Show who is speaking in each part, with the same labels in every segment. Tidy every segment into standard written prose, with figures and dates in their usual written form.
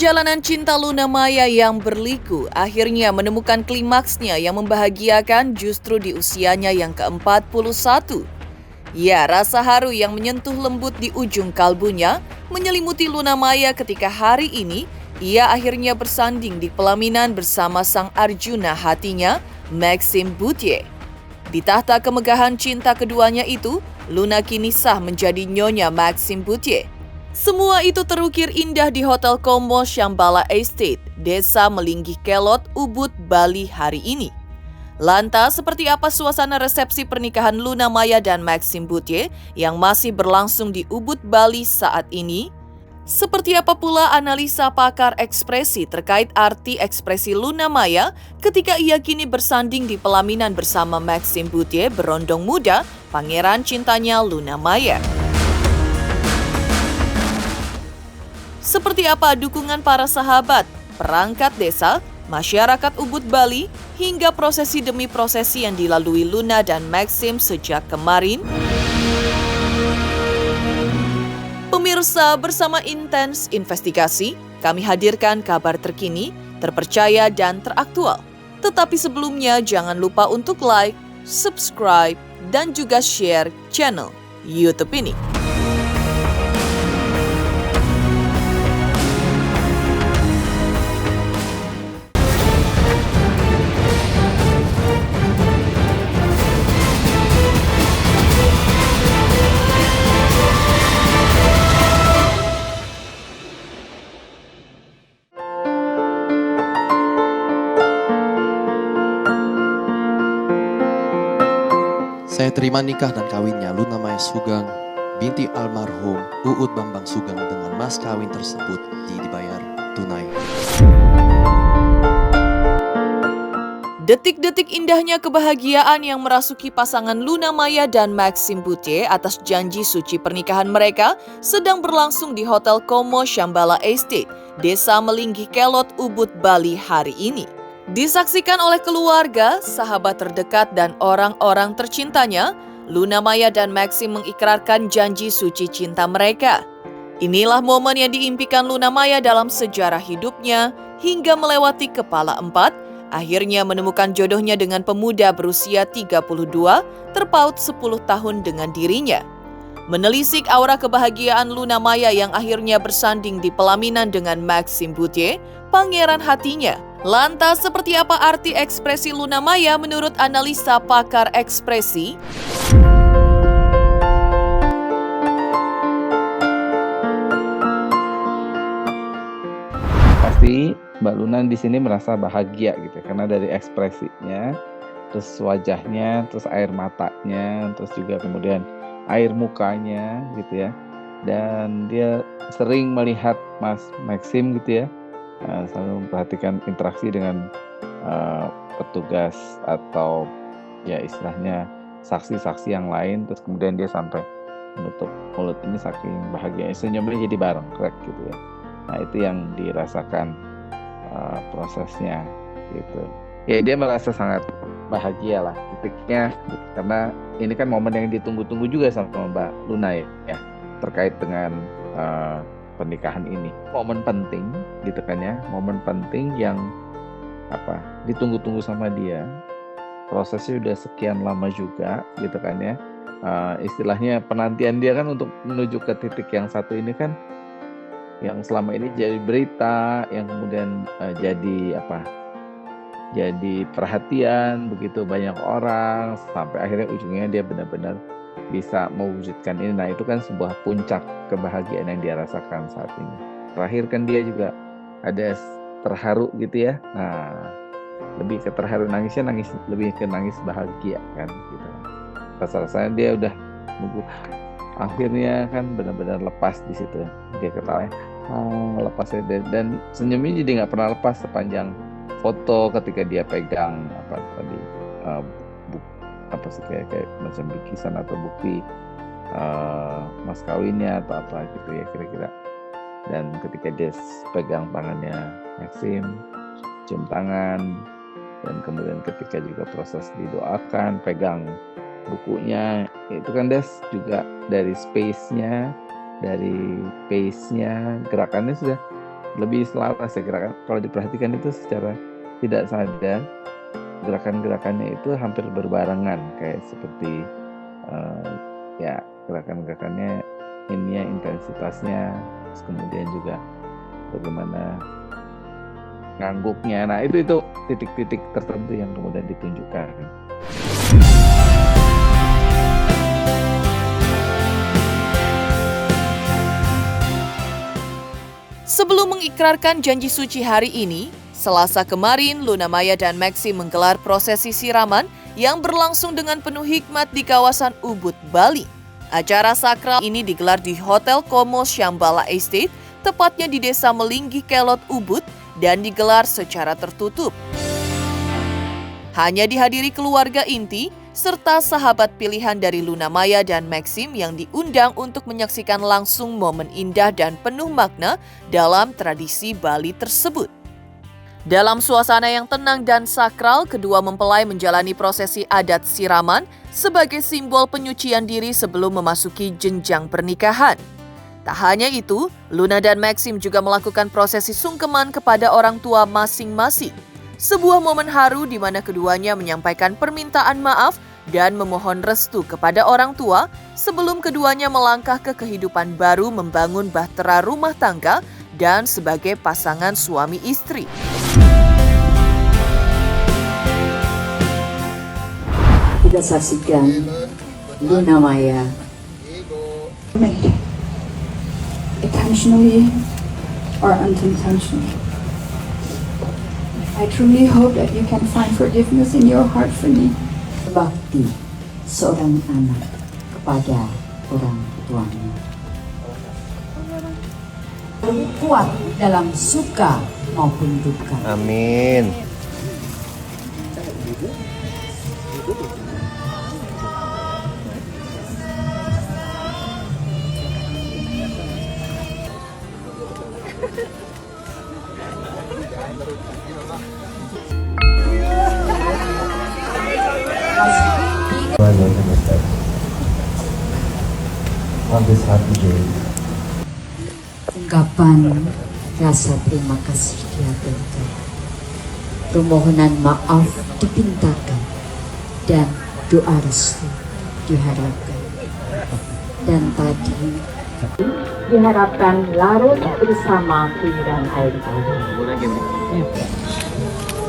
Speaker 1: Perjalanan cinta Luna Maya yang berliku akhirnya menemukan klimaksnya yang membahagiakan justru di usianya yang ke-41. Ya, rasa haru yang menyentuh lembut di ujung kalbunya menyelimuti Luna Maya ketika hari ini ia akhirnya bersanding di pelaminan bersama sang Arjuna hatinya, Maxime Bouthier. Di tahta kemegahan cinta keduanya itu, Luna kini sah menjadi nyonya Maxime Bouthier. Semua itu terukir indah di Hotel Como Shambhala Estate, Desa Melinggih Kelot, Ubud, Bali hari ini. Lantas, seperti apa suasana resepsi pernikahan Luna Maya dan Maxime Bouthier yang masih berlangsung di Ubud, Bali saat ini? Seperti apa pula analisa pakar ekspresi terkait arti ekspresi Luna Maya ketika ia kini bersanding di pelaminan bersama Maxime Bouthier berondong muda, pangeran cintanya Luna Maya? Seperti apa dukungan para sahabat, perangkat desa, masyarakat Ubud Bali, hingga prosesi demi prosesi yang dilalui Luna dan Maxime sejak kemarin? Pemirsa, bersama Intens Investigasi, kami hadirkan kabar terkini, terpercaya dan teraktual. Tetapi sebelumnya jangan lupa untuk like, subscribe, dan juga share channel YouTube ini.
Speaker 2: Saya terima nikah dan kawinnya Luna Maya Sugeng binti almarhum Uut Bambang Sugeng dengan mas kawin tersebut dibayar tunai.
Speaker 1: Detik-detik indahnya kebahagiaan yang merasuki pasangan Luna Maya dan Maxime Bouthier atas janji suci pernikahan mereka sedang berlangsung di Hotel Como Shambhala Estate, Desa Melinggih Kelot, Ubud, Bali hari ini. Disaksikan oleh keluarga, sahabat terdekat, dan orang-orang tercintanya, Luna Maya dan Maxime mengikrarkan janji suci cinta mereka. Inilah momen yang diimpikan Luna Maya dalam sejarah hidupnya hingga melewati kepala 4, akhirnya menemukan jodohnya dengan pemuda berusia 32, terpaut 10 tahun dengan dirinya. Menelisik aura kebahagiaan Luna Maya yang akhirnya bersanding di pelaminan dengan Maxime Bouthier, pangeran hatinya. Lantas, seperti apa arti ekspresi Luna Maya menurut analisa pakar ekspresi?
Speaker 3: Pasti Mbak Luna di sini merasa bahagia gitu karena dari ekspresinya, terus wajahnya, terus air matanya, terus juga kemudian air mukanya gitu ya. Dan dia sering melihat Mas Maxime gitu ya, selalu memperhatikan interaksi dengan petugas atau ya istilahnya saksi-saksi yang lain, terus kemudian dia sampai menutup mulut ini saking bahagia, senyumnya jadi bareng krek gitu ya. Nah itu yang dirasakan prosesnya gitu. Ya dia merasa sangat bahagia lah titiknya gitu. Karena ini kan momen yang ditunggu-tunggu juga sama Mbak Luna ya terkait dengan pernikahan ini. Momen penting gitu kan ya, momen penting yang ditunggu-tunggu sama dia. Prosesnya udah sekian lama juga gitu kan ya. Istilahnya penantian dia kan untuk menuju ke titik yang satu ini kan, yang selama ini jadi berita, yang kemudian jadi perhatian begitu banyak orang, sampai akhirnya ujungnya dia benar-benar bisa mewujudkan ini. Nah itu kan sebuah puncak kebahagiaan yang dia rasakan saat ini. Terakhir kan dia juga ada terharu gitu ya. Nah lebih ke terharu, nangisnya lebih ke nangis bahagia kan gitu. Rasa-rasanya dia udah nunggu, akhirnya kan benar-benar lepas di situ. Dia ketawa lepas ya, dan senyumnya jadi nggak pernah lepas sepanjang foto ketika dia pegang kayak macam bikisan atau bukti mas kawinnya atau apa gitu ya kira-kira. Dan ketika dia pegang tangannya Maxime, cium tangan, dan kemudian ketika juga proses didoakan, pegang bukunya, itu kan Des juga dari space-nya, dari pace-nya, gerakannya sudah lebih selaras ya gerakan. Kalau diperhatikan itu secara tidak sadar gerakan-gerakannya itu hampir berbarengan, kayak seperti ya gerakan-gerakannya ini ya, intensitasnya, terus kemudian juga bagaimana ngangguknya. Nah itu titik-titik tertentu yang kemudian ditunjukkan.
Speaker 1: Sebelum mengikrarkan janji suci hari ini, Selasa kemarin Luna Maya dan Maxim menggelar prosesi siraman yang berlangsung dengan penuh hikmat di kawasan Ubud, Bali. Acara sakral ini digelar di Hotel Como Shambhala Estate, tepatnya di Desa Melinggih Kelot, Ubud, dan digelar secara tertutup. Hanya dihadiri keluarga inti, serta sahabat pilihan dari Luna Maya dan Maxim yang diundang untuk menyaksikan langsung momen indah dan penuh makna dalam tradisi Bali tersebut. Dalam suasana yang tenang dan sakral, kedua mempelai menjalani prosesi adat siraman sebagai simbol penyucian diri sebelum memasuki jenjang pernikahan. Tak hanya itu, Luna dan Maxim juga melakukan prosesi sungkeman kepada orang tua masing-masing. Sebuah momen haru di mana keduanya menyampaikan permintaan maaf dan memohon restu kepada orang tua sebelum keduanya melangkah ke kehidupan baru membangun bahtera rumah tangga dan sebagai pasangan suami istri.
Speaker 4: Kita saksikan Luna Maya
Speaker 5: intentionally or unintentionally. I truly hope that you can find forgiveness in your heart for me.
Speaker 4: bakti seorang anak kepada orang tuanya. Kuat dalam suka maupun duka.
Speaker 6: Amin. On this happy day,
Speaker 4: Ungkapan rasa terima kasih dihaturkan, permohonan maaf dipintakan, dan doa restu diharapkan. Dan tadi diharapkan larut bersama guyuran air tawar.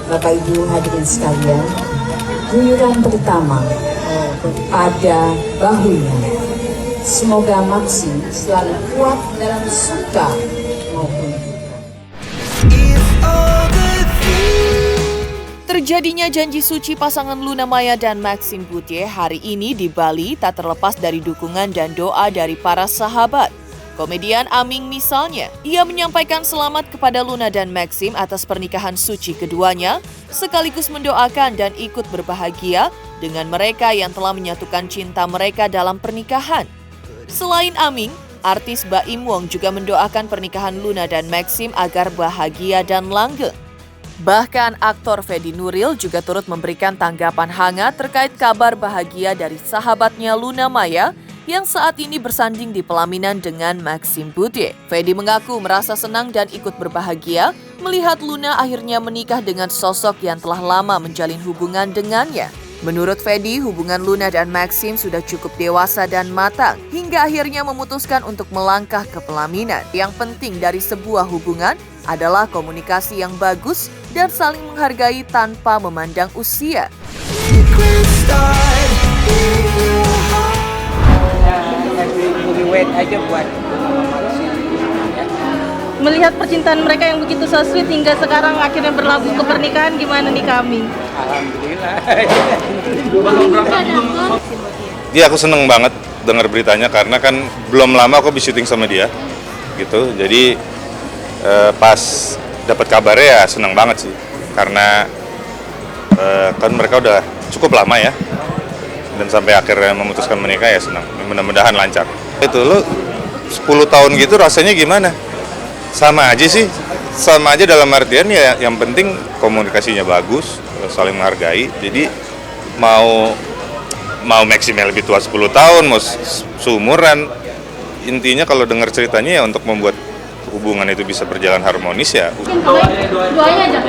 Speaker 4: Bapak Ibu hadirin sekalian, guyuran pertama pada bahunya. Semoga Maxim selalu kuat dalam suka maupun duka.
Speaker 1: Terjadinya janji suci pasangan Luna Maya dan Maxim Bouthier hari ini di Bali tak terlepas dari dukungan dan doa dari para sahabat. Komedian Aming misalnya, ia menyampaikan selamat kepada Luna dan Maxim atas pernikahan suci keduanya, sekaligus mendoakan dan ikut berbahagia dengan mereka yang telah menyatukan cinta mereka dalam pernikahan. Selain Aming, artis Baim Wong juga mendoakan pernikahan Luna dan Maxim agar bahagia dan langgeng. Bahkan aktor Fedi Nuril juga turut memberikan tanggapan hangat terkait kabar bahagia dari sahabatnya Luna Maya yang saat ini bersanding di pelaminan dengan Maxim Bouthier. Fedi mengaku merasa senang dan ikut berbahagia melihat Luna akhirnya menikah dengan sosok yang telah lama menjalin hubungan dengannya. Menurut Fedi, hubungan Luna dan Maxim sudah cukup dewasa dan matang hingga akhirnya memutuskan untuk melangkah ke pelaminan. Yang penting dari sebuah hubungan adalah komunikasi yang bagus dan saling menghargai tanpa memandang usia.
Speaker 7: Melihat percintaan mereka yang begitu so sweet hingga sekarang akhirnya berlabuh ke pernikahan, gimana nih kami?
Speaker 8: Alhamdulillah. Dia aku seneng banget dengar beritanya karena kan belum lama aku habis syuting sama dia, gitu. Jadi pas dapat kabarnya ya seneng banget sih, karena kan mereka udah cukup lama ya, dan sampai akhirnya memutuskan menikah ya seneng. Mudah-mudahan lancar. Itu lo 10 tahun gitu rasanya gimana? Sama aja sih, sama aja dalam artian ya yang penting komunikasinya bagus, saling menghargai. Jadi mau Maximnya lebih tua 10 tahun, mau seumuran, intinya kalau dengar ceritanya ya untuk membuat hubungan itu bisa berjalan harmonis ya.
Speaker 7: Doanya aja.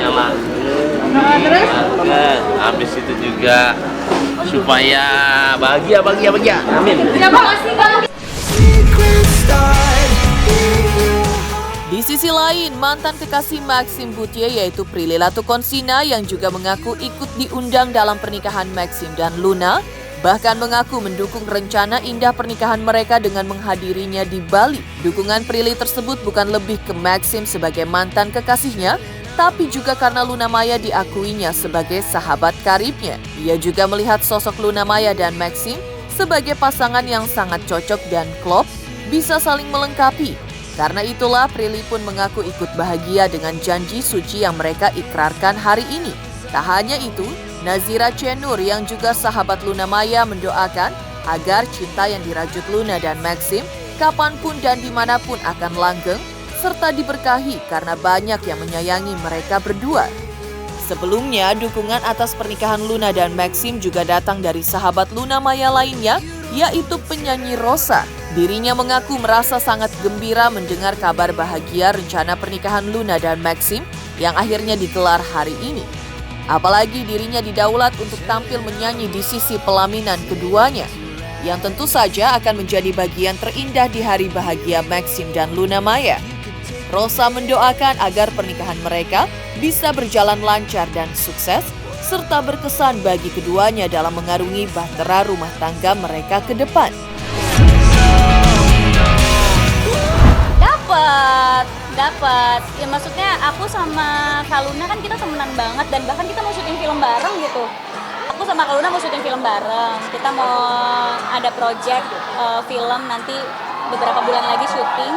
Speaker 7: Terus?
Speaker 9: Habis itu juga supaya bahagia. Amin.
Speaker 7: Terima kasih Bang.
Speaker 1: Di sisi lain, mantan kekasih Maxim Bouthier yaitu Prilly Latukonsina yang juga mengaku ikut diundang dalam pernikahan Maxim dan Luna, bahkan mengaku mendukung rencana indah pernikahan mereka dengan menghadirinya di Bali. Dukungan Prilly tersebut bukan lebih ke Maxim sebagai mantan kekasihnya, tapi juga karena Luna Maya diakuinya sebagai sahabat karibnya. Ia juga melihat sosok Luna Maya dan Maxim sebagai pasangan yang sangat cocok dan klop, bisa saling melengkapi. Karena itulah Prilly pun mengaku ikut bahagia dengan janji suci yang mereka ikrarkan hari ini. Tak hanya itu, Nazira Cenur yang juga sahabat Luna Maya mendoakan agar cinta yang dirajut Luna dan Maxim kapanpun dan dimanapun akan langgeng serta diberkahi karena banyak yang menyayangi mereka berdua. Sebelumnya, dukungan atas pernikahan Luna dan Maxim juga datang dari sahabat Luna Maya lainnya, yaitu penyanyi Rosa. Dirinya mengaku merasa sangat gembira mendengar kabar bahagia rencana pernikahan Luna dan Maxim yang akhirnya digelar hari ini. Apalagi dirinya didaulat untuk tampil menyanyi di sisi pelaminan keduanya, yang tentu saja akan menjadi bagian terindah di hari bahagia Maxim dan Luna Maya. Rosa mendoakan agar pernikahan mereka bisa berjalan lancar dan sukses, serta berkesan bagi keduanya dalam mengarungi bahtera rumah tangga mereka ke depan.
Speaker 10: Dapat. Ya maksudnya aku sama Kak Luna kan kita temenan banget dan bahkan kita mau syuting film bareng gitu. Aku sama Kak Luna mau syuting film bareng. Kita mau ada project film nanti beberapa bulan lagi syuting.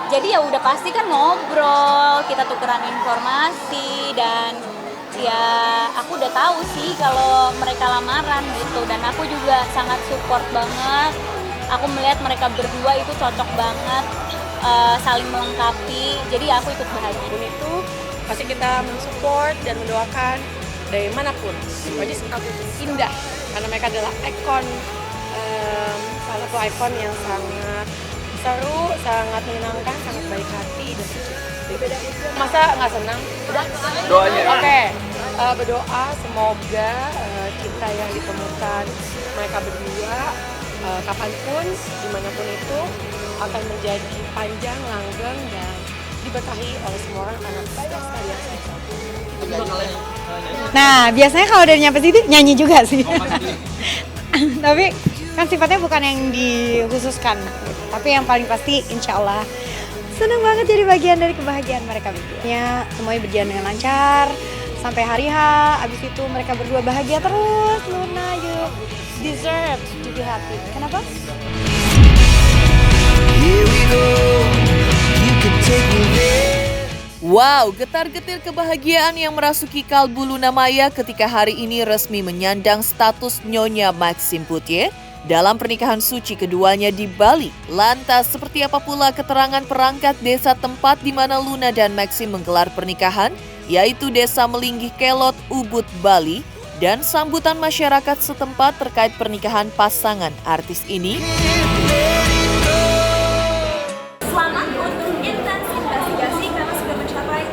Speaker 10: Jadi ya udah pasti kan ngobrol, kita tukeran informasi dan ya aku udah tahu sih kalau mereka lamaran gitu dan aku juga sangat support banget. Aku melihat mereka berdua itu cocok banget. Saling melengkapi, jadi aku ikut bahagia.
Speaker 11: Itu pasti kita mensupport dan mendoakan dari manapun. Wajib Singkawang itu indah karena mereka adalah ikon, salah satu ikon yang sangat seru, sangat menyenangkan, sangat baik hati dan masa nggak senang? Udah
Speaker 9: Doanya.
Speaker 11: Oke. Berdoa semoga cinta yang ditemukan mereka berdua kapanpun, dimanapun itu akan menjadi panjang, langgeng, dan diberkahi oleh semua orang karena banyak sekali yang saya.
Speaker 12: Nah, biasanya kalau udah nyampe situ nyanyi juga sih. Tapi kan sifatnya bukan yang dikhususkan. Tapi yang paling pasti insya Allah senang banget jadi bagian dari kebahagiaan mereka berdua. Ya, semuanya berjalan dengan lancar sampai hari H. Abis itu mereka berdua bahagia terus. Luna, you deserve to be happy. Kenapa?
Speaker 1: Wow, getar-getir kebahagiaan yang merasuki kalbu Luna Maya ketika hari ini resmi menyandang status Nyonya Maxim Bouthier dalam pernikahan suci keduanya di Bali. Lantas, seperti apa pula keterangan perangkat desa tempat di mana Luna dan Maxim menggelar pernikahan, yaitu Desa Melinggih Kelot, Ubud, Bali, dan sambutan masyarakat setempat terkait pernikahan pasangan artis ini?
Speaker 10: Selamat untuk intensif investigasi karena sudah mencapai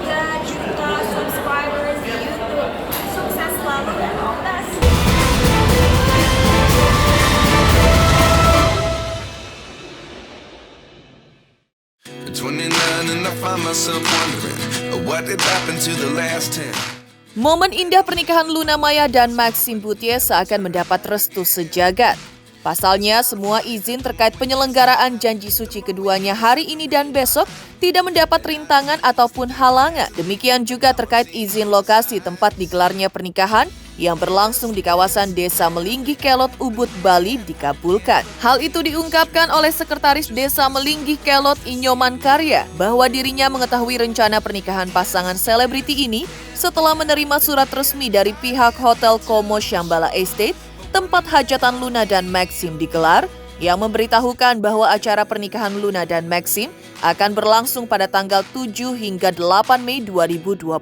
Speaker 10: 3 juta subscribers di YouTube. Sukses selalu dan all the best.
Speaker 13: At 29 and I find myself wondering what did happen to the last 10.
Speaker 1: Momen indah pernikahan Luna Maya dan Maxim Bouthier seakan mendapat restu sejagat. Pasalnya, semua izin terkait penyelenggaraan janji suci keduanya hari ini dan besok tidak mendapat rintangan ataupun halangan. Demikian juga terkait izin lokasi tempat digelarnya pernikahan yang berlangsung di kawasan Desa Melinggih Kelot, Ubud, Bali dikabulkan. Hal itu diungkapkan oleh Sekretaris Desa Melinggih Kelot, Inyoman Karya, bahwa dirinya mengetahui rencana pernikahan pasangan selebriti ini setelah menerima surat resmi dari pihak Hotel Como Shambhala Estate, tempat hajatan Luna dan Maxim digelar, yang memberitahukan bahwa acara pernikahan Luna dan Maxim akan berlangsung pada tanggal 7 hingga 8 Mei 2025.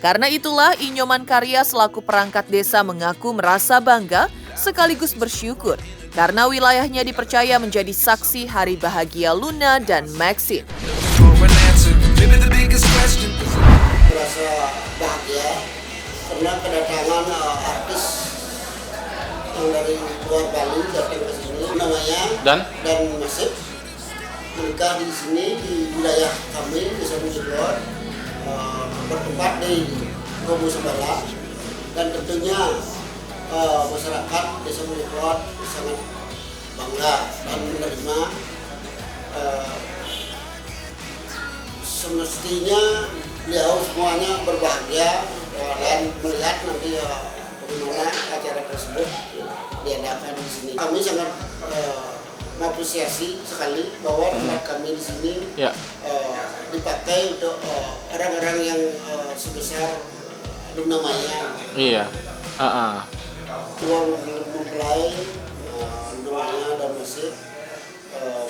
Speaker 1: Karena itulah Inyoman Karya selaku perangkat desa mengaku merasa bangga sekaligus bersyukur karena wilayahnya dipercaya menjadi saksi hari bahagia Luna dan Maxim.
Speaker 14: Merasa bahagia karena kedatangan artis yang dari luar Bali datang ke sini, namanya dan Maxim menikah di sini di wilayah kami di Sumber, bertempat di Gomo Sembala, dan tentunya masyarakat Desa Mulyoklot sangat bangga dan menerima. Semestinya beliau semuanya berbahagia dan melihat nanti bagaimana acara tersebut diadakan di sini. Kami sangat mengapresiasi sekali bahwa tempat kami di sini dipakai untuk orang-orang yang sebesar Luna Maya.
Speaker 9: Iya.
Speaker 14: Tuan mempelai Luna Maya dan Maxim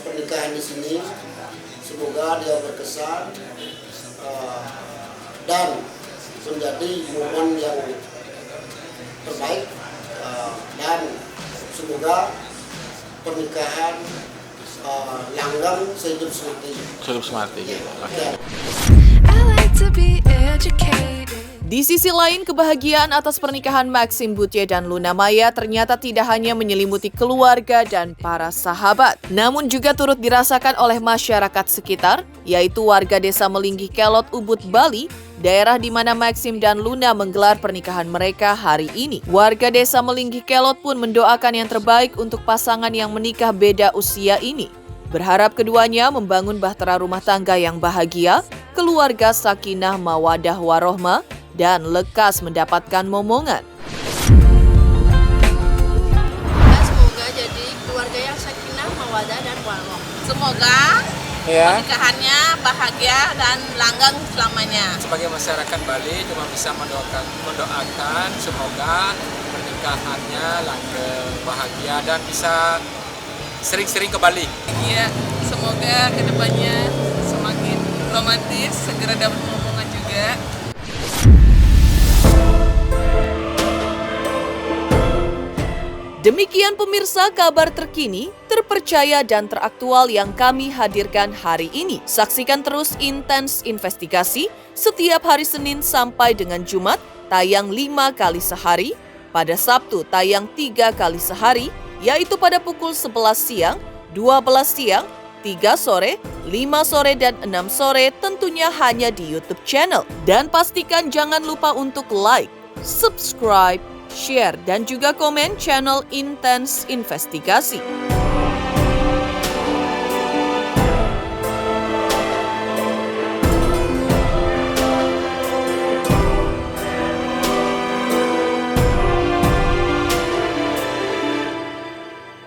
Speaker 14: pernikahan di sini. Semoga dia berkesan dan menjadi momen yang terbaik dan semoga pernikahan langgeng sehidup semati.
Speaker 9: Sehidup semati.
Speaker 1: Di sisi lain, kebahagiaan atas pernikahan Maxim Butye dan Luna Maya ternyata tidak hanya menyelimuti keluarga dan para sahabat, namun juga turut dirasakan oleh masyarakat sekitar, yaitu warga Desa Melinggih Kelot, Ubud, Bali, daerah di mana Maxim dan Luna menggelar pernikahan mereka hari ini. Warga Desa Melinggih Kelot pun mendoakan yang terbaik untuk pasangan yang menikah beda usia ini. Berharap keduanya membangun bahtera rumah tangga yang bahagia, keluarga sakinah mawadah warohmah, dan lekas mendapatkan momongan.
Speaker 15: Semoga jadi keluarga yang sakinah, mawadah, dan warohmah. Semoga pernikahannya bahagia dan langgeng selamanya.
Speaker 16: Sebagai masyarakat Bali cuma bisa mendoakan semoga pernikahannya langgeng, bahagia, dan bisa sering-sering ke Bali.
Speaker 17: Iya, semoga kedepannya semakin romantis, segera dapat momongan juga.
Speaker 1: Demikian pemirsa kabar terkini, terpercaya dan teraktual yang kami hadirkan hari ini. Saksikan terus Intens Investigasi setiap hari Senin sampai dengan Jumat, tayang 5 kali sehari, pada Sabtu tayang 3 kali sehari, yaitu pada pukul 11 siang, 12 siang, 3 sore, 5 sore, dan 6 sore, tentunya hanya di YouTube channel. Dan pastikan jangan lupa untuk like, subscribe, share, dan juga komen channel Intens Investigasi.